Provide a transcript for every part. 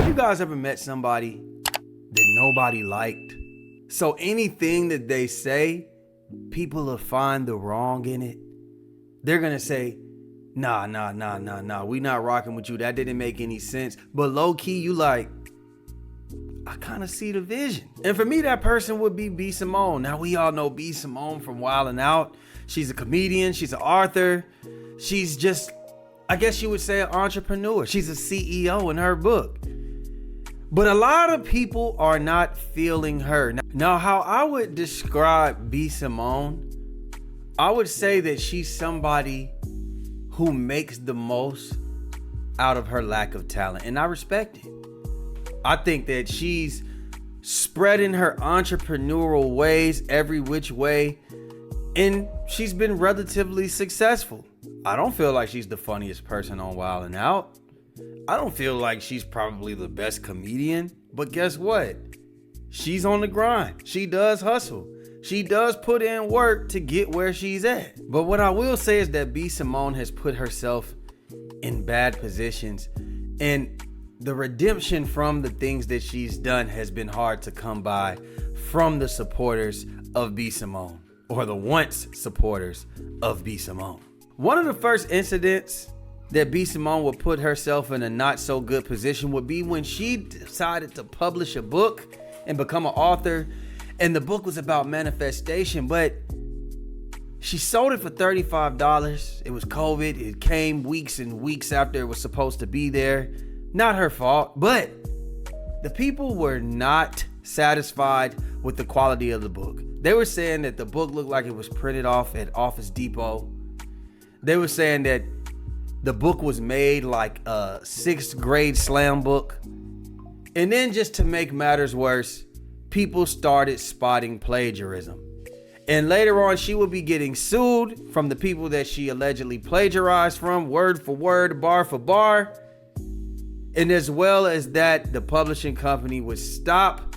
you guys ever met somebody that nobody liked? So anything that they say, people will find the wrong in it. They're going to say, nah, we not rocking with you. That didn't make any sense. But low key, you like, I kind of see the vision. And for me, that person would be B Simone. Now, we all know B Simone from Wild 'N Out. She's a comedian. She's an author. She's just, I guess you would say, an entrepreneur. She's a CEO in her book. But a lot of people are not feeling her. Now, how I would describe B Simone, I would say that she's somebody who makes the most out of her lack of talent. And I respect it. I think that she's spreading her entrepreneurial ways every which way. And she's been relatively successful. I don't feel like she's the funniest person on Wild 'N Out. I don't feel like she's probably the best comedian, but guess what? She's on the grind. She does hustle. She does put in work to get where she's at. But what I will say is that B Simone has put herself in bad positions, and the redemption from the things that she's done has been hard to come by from the supporters of B Simone, or the once supporters of B Simone. One of the first incidents that B Simone would put herself in a not so good position would be when she decided to publish a book and become an author. And the book was about manifestation, but she sold it for $35. It was COVID. It came weeks and weeks after it was supposed to be there. Not her fault, but the people were not satisfied with the quality of the book. They were saying that the book looked like it was printed off at Office Depot. They were saying that the book was made like a 6th grade slam book. And then, just to make matters worse, people started spotting plagiarism. And later on, she would be getting sued from the people that she allegedly plagiarized from, word for word, bar for bar. And as well as that, the publishing company would stop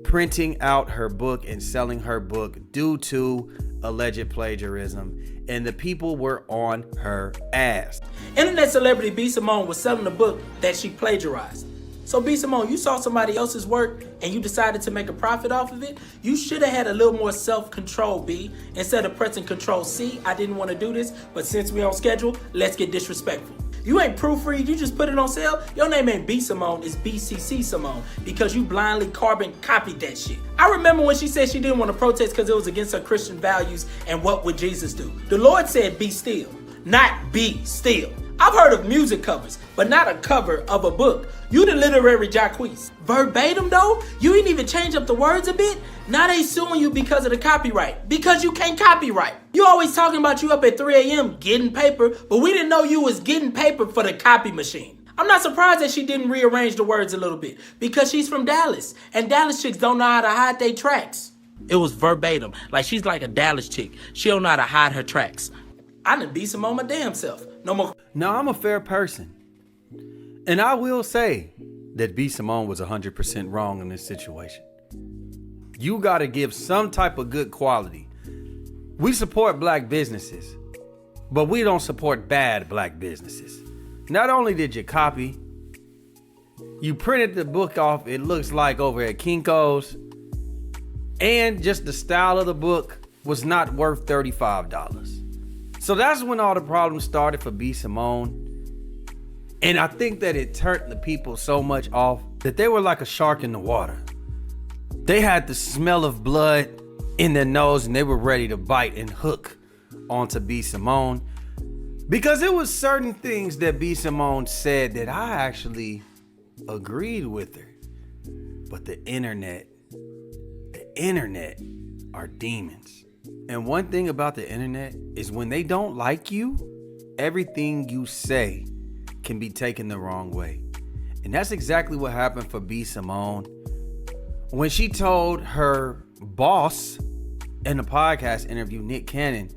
printing out her book and selling her book due to alleged plagiarism. And the people were on her ass. Internet celebrity B Simone was selling a book that she plagiarized. So B Simone, you saw somebody else's work and you decided to make a profit off of it? You should have had a little more self-control, B. Instead of pressing Control C, I didn't want to do this, but since we on schedule, let's get disrespectful. You ain't proofread, you just put it on sale. Your name ain't B Simone, it's BCC Simone, because you blindly carbon copied that shit. I remember when she said she didn't want to protest because it was against her Christian values and what would Jesus do. The Lord said be still, not be still. I've heard of music covers, but not a cover of a book. You the literary Jacquees. Verbatim though? You didn't even change up the words a bit? Now they suing you because of the copyright. Because you can't copyright. You always talking about you up at 3 a.m. getting paper, but we didn't know you was getting paper for the copy machine. I'm not surprised that she didn't rearrange the words a little bit, because she's from Dallas, and Dallas chicks don't know how to hide their tracks. It was verbatim, like she's like a Dallas chick. She don't know how to hide her tracks. I done beat some on my damn self. No more. Now, I'm a fair person. And I will say that B Simone was 100% wrong in this situation. You got to give some type of good quality. We support black businesses, but we don't support bad black businesses. Not only did you copy, you printed the book off, it looks like over at Kinko's, and just the style of the book was not worth $35. So that's when all the problems started for B Simone. And I think that it turned the people so much off that they were like a shark in the water. They had the smell of blood in their nose and they were ready to bite and hook onto B Simone. Because it was certain things that B Simone said that I actually agreed with her. But the internet are demons. And one thing about the internet is when they don't like you, everything you say can be taken the wrong way. And that's exactly what happened for B Simone. When she told her boss in the podcast interview, Nick Cannon,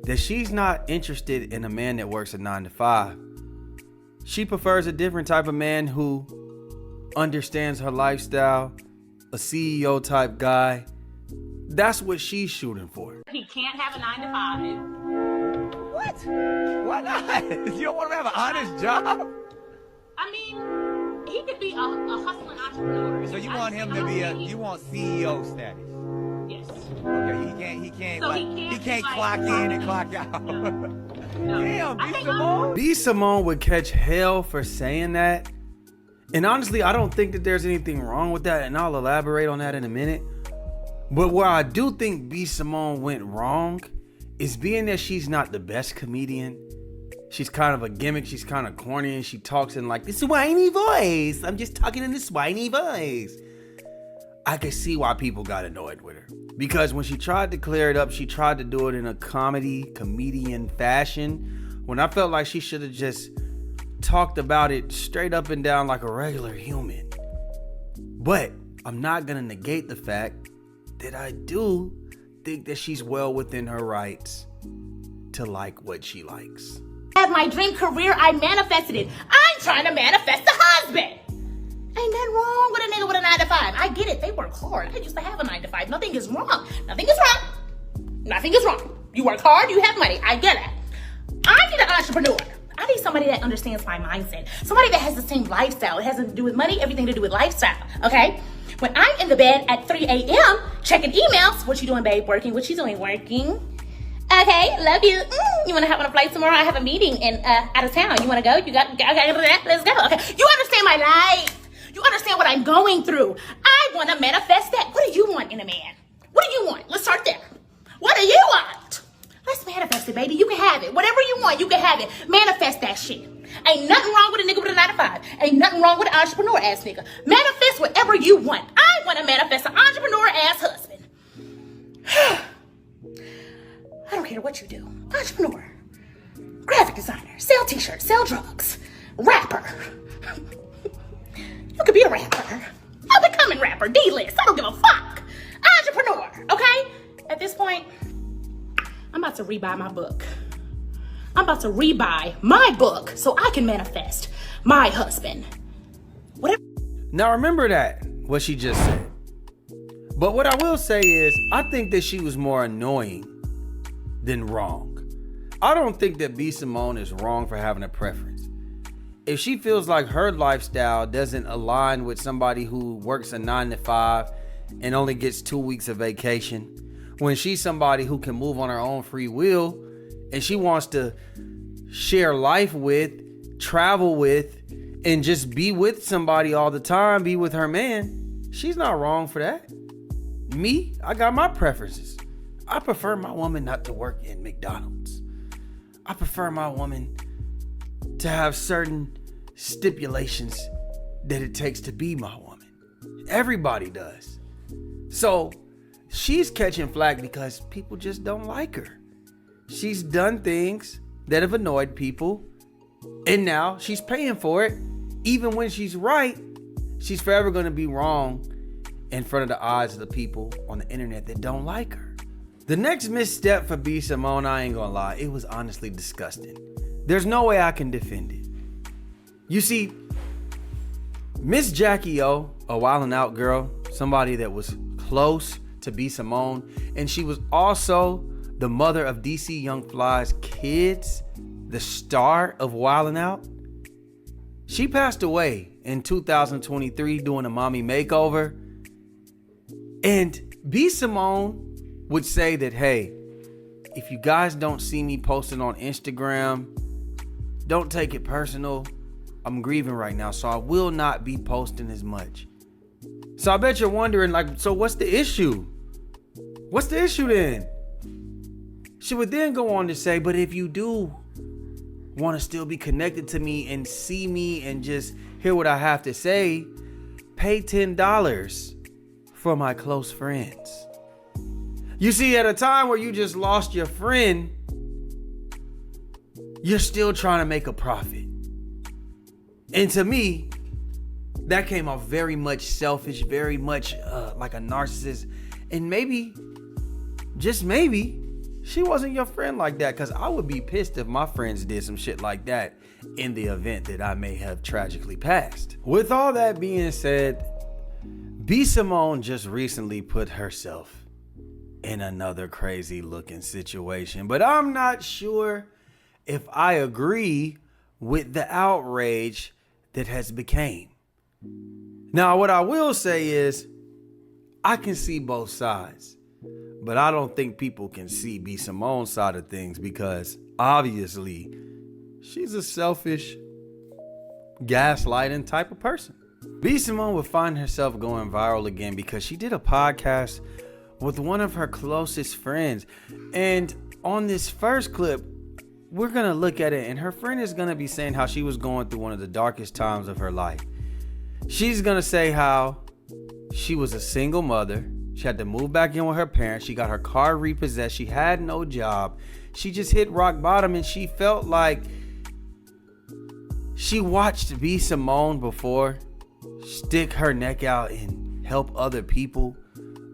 that she's not interested in a man that works a 9 to 5. She prefers a different type of man who understands her lifestyle, a CEO type guy. That's what she's shooting for. He can't have a 9 to 5. What? Why not? You don't want to have an honest job? I mean, he could be entrepreneurs. So you want him to be you want CEO status? Yes. Okay, he can't So like, he he can't like, clock in and clock out. No. Damn, I B think Simone. B Simone would catch hell for saying that. And honestly, I don't think that there's anything wrong with that, and I'll elaborate on that in a minute. But where I do think B Simone went wrong is being that she's not the best comedian. She's kind of a gimmick. She's kind of corny, and she talks in like this whiny voice. I'm just talking in this whiny voice. I could see why people got annoyed with her. Because when she tried to clear it up, she tried to do it in a comedian fashion. When I felt like she should have just talked about it straight up and down like a regular human. But I'm not going to negate the fact that I do think that she's well within her rights to like what she likes. Have my dream career, I manifested it. I'm trying to manifest a husband. Ain't nothing wrong with a nigga with a 9 to 5. I get it. They work hard. I used to have a 9 to 5. Nothing is wrong. Nothing is wrong. Nothing is wrong. You work hard, you have money. I get it. I need an entrepreneur. I need somebody that understands my mindset. Somebody that has the same lifestyle. It has nothing to do with money, everything to do with lifestyle. Okay? When I'm in the bed at 3 a.m. checking emails, what you doing, babe? Working. What you doing? Working. Okay, love you. You want to hop on a flight tomorrow? I have a meeting in out of town. You want to go? Okay, let's go. Okay, you understand my life. You understand what I'm going through. I want to manifest that. What do you want in a man? What do you want? Let's start there. What do you want? Let's manifest it, baby. You can have it. Whatever you want, you can have it. Manifest that shit. Ain't nothing wrong with a nigga with a 9 to 5. Ain't nothing wrong with an entrepreneur ass nigga. Manifest whatever you want. I want to manifest an entrepreneur ass husband. I don't care what you do. Entrepreneur, graphic designer, sell t-shirts, sell drugs, rapper. You could be a rapper. I'm becoming rapper, D-list. I don't give a fuck. Entrepreneur, okay? At this point, I'm about to rebuy my book. I'm about to rebuy my book so I can manifest my husband. Whatever. Now remember that, what she just said. But what I will say is, I think that she was more annoying than wrong. I don't think that B Simone is wrong for having a preference. If she feels like her lifestyle doesn't align with somebody who works a 9 to 5 and only gets 2 weeks of vacation, when she's somebody who can move on her own free will and she wants to share life with, travel with, and just be with somebody all the time, be with her man, she's not wrong for that. Me, I got my preferences. I prefer my woman not to work in McDonald's. I prefer my woman to have certain stipulations that it takes to be my woman. Everybody does. So she's catching flack because people just don't like her. She's done things that have annoyed people, and now she's paying for it. Even when she's right, she's forever going to be wrong in front of the eyes of the people on the internet that don't like her. The next misstep for B Simone, I ain't gonna lie, it was honestly disgusting. There's no way I can defend it. You see, Miss Jackie O, a Wildin' Out girl, somebody that was close to B Simone, and she was also the mother of DC Young Fly's kids, the star of Wildin' Out. She passed away in 2023 doing a mommy makeover. And B Simone would say that, hey, if you guys don't see me posting on Instagram, don't take it personal. I'm grieving right now, so I will not be posting as much. So I bet you're wondering, like, so what's the issue? What's the issue then? She would then go on to say, but if you do want to still be connected to me and see me and just hear what I have to say, pay $10 for my close friends. You see, at a time where you just lost your friend, you're still trying to make a profit. And to me, that came off very much selfish, very much like a narcissist. And maybe, just maybe, she wasn't your friend like that, because I would be pissed if my friends did some shit like that in the event that I may have tragically passed. With all that being said, B Simone just recently put herself in another crazy looking situation, but I'm not sure if I agree with the outrage that has became. Now, what I will say is, I can see both sides, but I don't think people can see B Simone's side of things because obviously she's a selfish, gaslighting type of person. B Simone would find herself going viral again because she did a podcast with one of her closest friends. And on this first clip, we're going to look at it, and her friend is going to be saying how she was going through one of the darkest times of her life. She's going to say how she was a single mother. She had to move back in with her parents. She got her car repossessed. She had no job. She just hit rock bottom, and she felt like she watched B Simone before stick her neck out and help other people,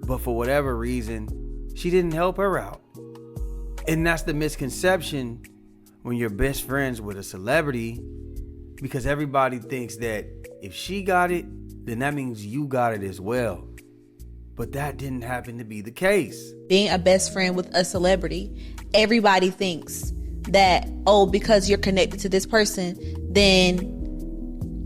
but for whatever reason, she didn't help her out. And that's the misconception when you're best friends with a celebrity, because everybody thinks that if she got it, then that means you got it as well. But that didn't happen to be the case. Being a best friend with a celebrity, everybody thinks that, oh, because you're connected to this person, then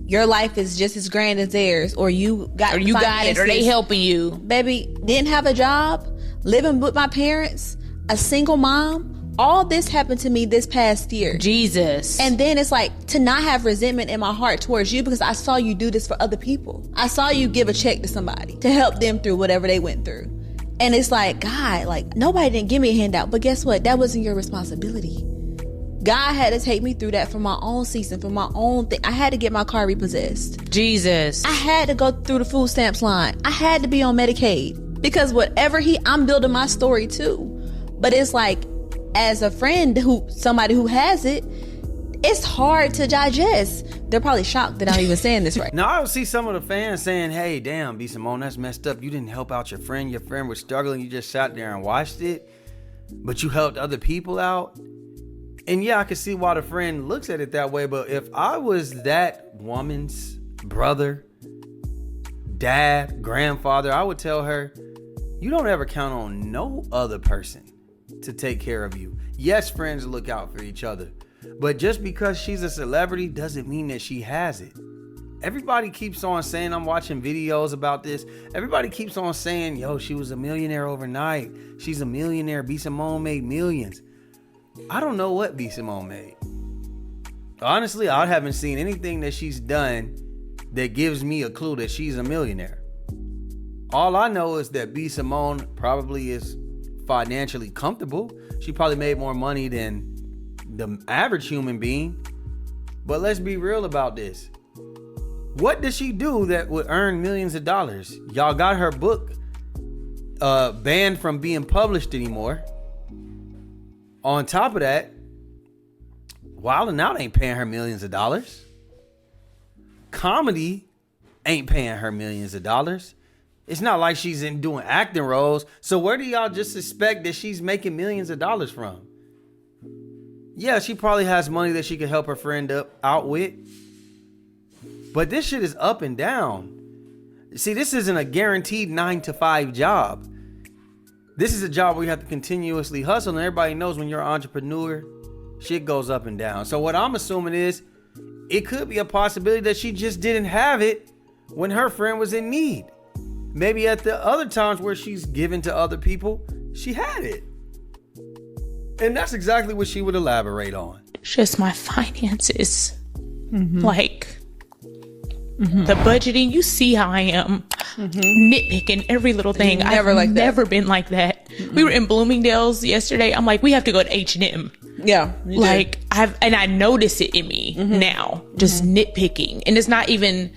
your life is just as grand as theirs, or you got it, or they helping you. Baby, didn't have a job, living with my parents, a single mom. All this happened to me this past year. Jesus. And then it's like to not have resentment in my heart towards you because I saw you do this for other people. I saw you give a check to somebody to help them through whatever they went through. And it's like, God, like nobody didn't give me a handout, but guess what? That wasn't your responsibility. God had to take me through that for my own season, for my own thing. I had to get my car repossessed. Jesus. I had to go through the food stamps line. I had to be on Medicaid because whatever I'm building my story too. But it's like, as a friend somebody who has it, it's hard to digest. They're probably shocked that I'm even saying this right. Now, I would see some of the fans saying, hey, damn, B Simone, that's messed up. You didn't help out your friend. Your friend was struggling. You just sat there and watched it, but you helped other people out. And yeah, I can see why the friend looks at it that way. But if I was that woman's brother, dad, grandfather, I would tell her, you don't ever count on no other person to take care of you. Yes, friends look out for each other, but just because she's a celebrity doesn't mean that she has it. Everybody keeps on saying, I'm watching videos about this, everybody keeps on saying, yo, she was a millionaire overnight. She's a millionaire. B Simone made millions. I don't know what B Simone made. Honestly, I haven't seen anything that she's done that gives me a clue that she's a millionaire. All I know is that B Simone probably is financially comfortable. She probably made more money than the average human being. But let's be real about this. What did she do that would earn millions of dollars? Y'all got her book banned from being published anymore. On top of that, Wild 'N Out ain't paying her millions of dollars. Comedy ain't paying her millions of dollars. It's not like she's in doing acting roles. So where do y'all just suspect that she's making millions of dollars from? Yeah, she probably has money that she could help her friend out with. But this shit is up and down. See, this isn't a guaranteed 9-to-5 job. This is a job where you have to continuously hustle. And everybody knows when you're an entrepreneur, shit goes up and down. So what I'm assuming is it could be a possibility that she just didn't have it when her friend was in need. Maybe at the other times where she's given to other people, she had it. And that's exactly what she would elaborate on. Just my finances. Like, the budgeting, you see how I am nitpicking every little thing. I've never been like that. We were in Bloomingdale's yesterday. I'm like, we have to go to H&M. Yeah. Like, I notice it in me now, just nitpicking. And it's not even,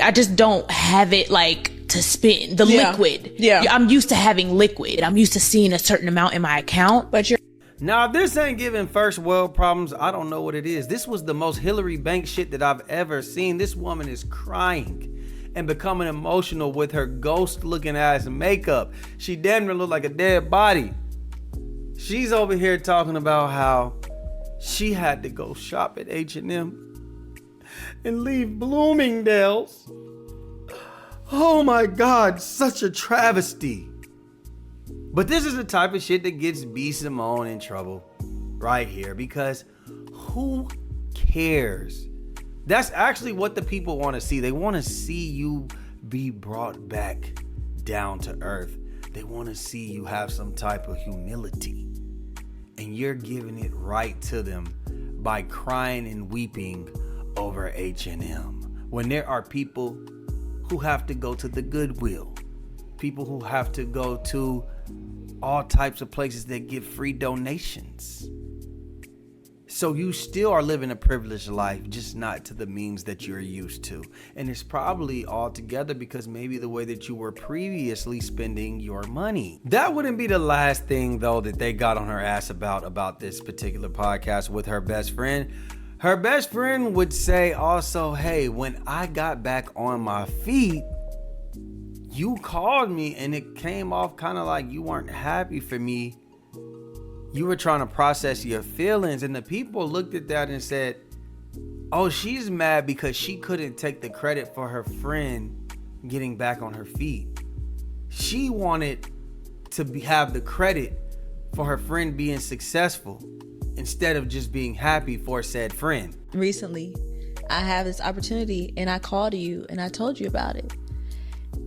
I just don't have it like to spend the liquid. Yeah. I'm used to having liquid. I'm used to seeing a certain amount in my account. But now, if this ain't giving first world problems, I don't know what it is. This was the most Hillary Banks shit that I've ever seen. This woman is crying and becoming emotional with her ghost looking ass makeup. She damn near look like a dead body. She's over here talking about how she had to go shop at H&M and leave Bloomingdale's. Oh my God, such a travesty. But this is the type of shit that gets B Simone in trouble right here, because who cares That's actually what the people want to see. They want to see you be brought back down to earth. They want to see you have some type of humility. And you're giving it right to them by crying and weeping over H&M. When there are people who have to go to the Goodwill, people who have to go to all types of places that give free donations. So you still are living a privileged life, just not to the means that you're used to. And it's probably all together because maybe the way that you were previously spending your money. That wouldn't be the last thing, though, that they got on her ass about this particular podcast with her best friend. Her best friend would say also, hey, when I got back on my feet, you called me and it came off kind of like you weren't happy for me. You were trying to process your feelings, and the people looked at that and said, oh, she's mad because she couldn't take the credit for her friend getting back on her feet. She wanted to have the credit for her friend being successful instead of just being happy for said friend. Recently, I have this opportunity and I called you and I told you about it.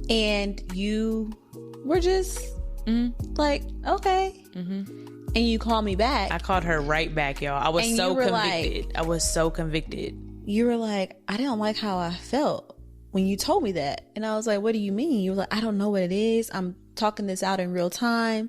And you were just like, okay. And you called me back. I called her right back, y'all. I was And so you were convicted. like- I was so convicted. You were like, I didn't like how I felt when you told me that. And I was like, what do you mean? You were like, I don't know what it is. I'm talking this out in real time.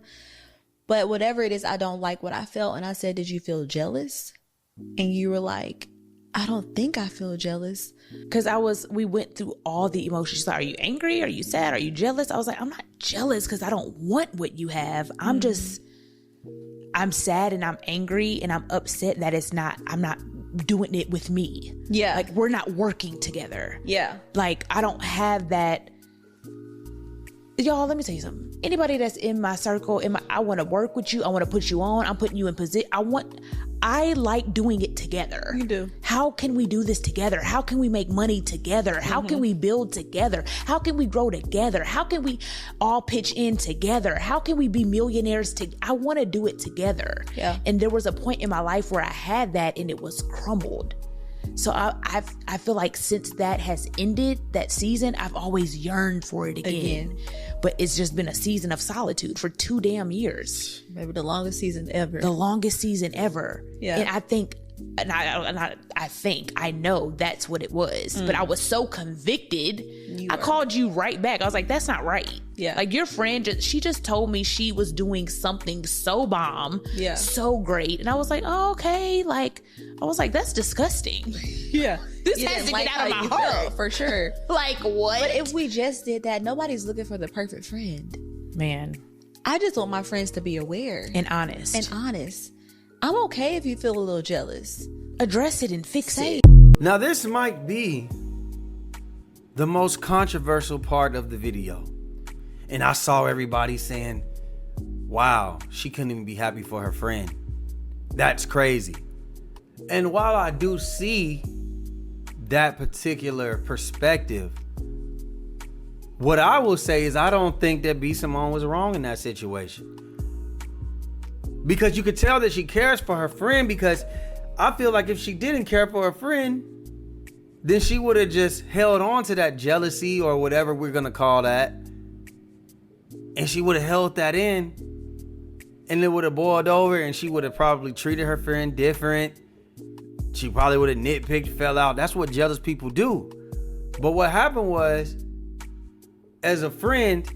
But whatever it is, I don't like what I felt. And I said, did you feel jealous? And you were like, I don't think I feel jealous. Because we went through all the emotions. She's like, are you angry? Are you sad? Are you jealous? I was like, I'm not jealous because I don't want what you have. I'm sad and I'm angry and I'm upset that I'm not doing it with me. Yeah. Like, we're not working together. Yeah. Like, I don't have that. Y'all, let me tell you something. Anybody that's in my circle, I want to work with you. I want to put you on. I'm putting you in position. I like doing it together. You do. How can we do this together? How can we make money together? How can we build together? How can we grow together? How can we all pitch in together? How can we be millionaires I want to do it together. Yeah. And there was a point in my life where I had that and it was crumbled. So I feel like since that has ended, that season, I've always yearned for it again. But it's just been a season of solitude for 2 damn years. Maybe the longest season ever. The longest season ever. Yeah. And I think, I know that's what it was. But I was so convicted. I called you right back. I was like, that's not right. Yeah. Like, your friend, she just told me she was doing something so bomb. Yeah. So great. And I was like, oh, okay. Like, I was like, that's disgusting. Yeah. This You has didn't to like get out how of my you heart. felt, for sure. Like, what? But if we just did that, nobody's looking for the perfect friend. Man. I just want my friends to be aware And honest. and honest. I'm okay if you feel a little jealous. Address it and fix it. Now, this might be the most controversial part of the video. And I saw everybody saying, wow, she couldn't even be happy for her friend. That's crazy. And while I do see that particular perspective, what I will say is I don't think that B Simone was wrong in that situation. Because you could tell that she cares for her friend, because I feel like if she didn't care for her friend, then she would have just held on to that jealousy or whatever we're going to call that. And she would have held that in, and it would have boiled over, and she would have probably treated her friend different. She probably would have nitpicked, fell out. That's what jealous people do. But what happened was, as a friend,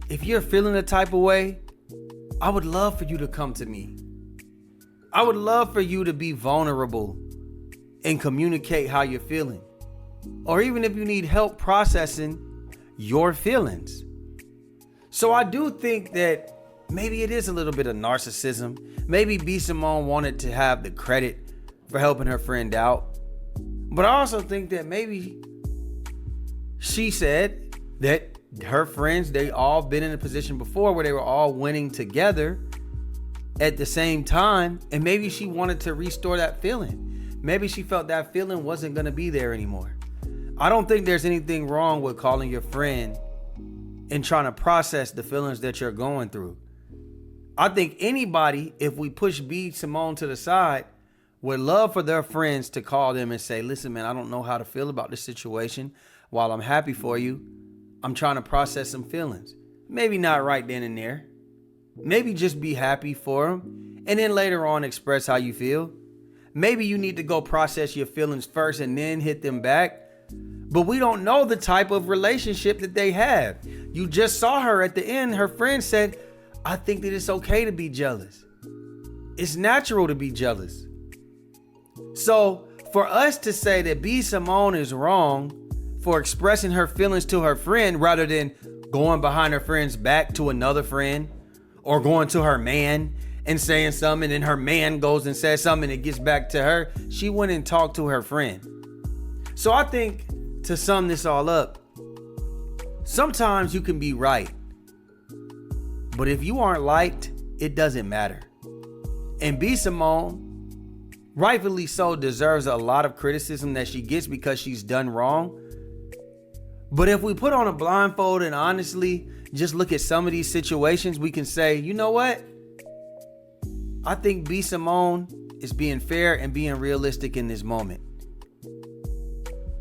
if you're feeling a type of way, I would love for you to come to me. I would love for you to be vulnerable and communicate how you're feeling. Or even if you need help processing your feelings. So I do think that maybe it is a little bit of narcissism. Maybe B Simone wanted to have the credit for helping her friend out. But I also think that maybe she said that her friends, they all been in a position before where they were all winning together at the same time. And maybe she wanted to restore that feeling. Maybe she felt that feeling wasn't going to be there anymore. I don't think there's anything wrong with calling your friend and trying to process the feelings that you're going through. I think anybody, if we push B Simone to the side, would love for their friends to call them and say, listen, man, I don't know how to feel about this situation. While I'm happy for you, I'm trying to process some feelings. Maybe not right then and there. Maybe just be happy for them and then later on express how you feel. Maybe you need to go process your feelings first and then hit them back. But we don't know the type of relationship that they have. You just saw her at the end. Her friend said, I think that it's okay to be jealous. It's natural to be jealous. So for us to say that B Simone is wrong for expressing her feelings to her friend rather than going behind her friend's back to another friend or going to her man and saying something, and then her man goes and says something and it gets back to her, she went and talked to her friend. So I think, to sum this all up, sometimes you can be right, but if you aren't liked, it doesn't matter. And B Simone, rightfully so, deserves a lot of criticism that she gets because she's done wrong. But if we put on a blindfold and honestly just look at some of these situations, we can say, you know what? I think B Simone is being fair and being realistic in this moment.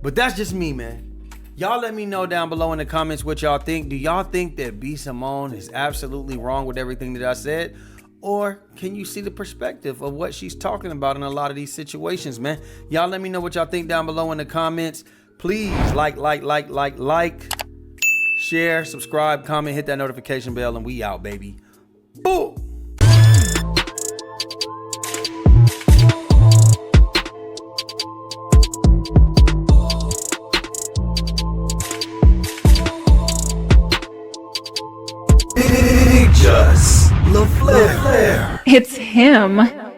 But that's just me, man. Y'all let me know down below in the comments what y'all think. Do y'all think that B Simone is absolutely wrong with everything that I said? Or can you see the perspective of what she's talking about in a lot of these situations, man? Y'all let me know what y'all think down below in the comments. Please like, share, subscribe, comment, hit that notification bell, and we out, baby. Boom! B-Just-LaFlare. It's him.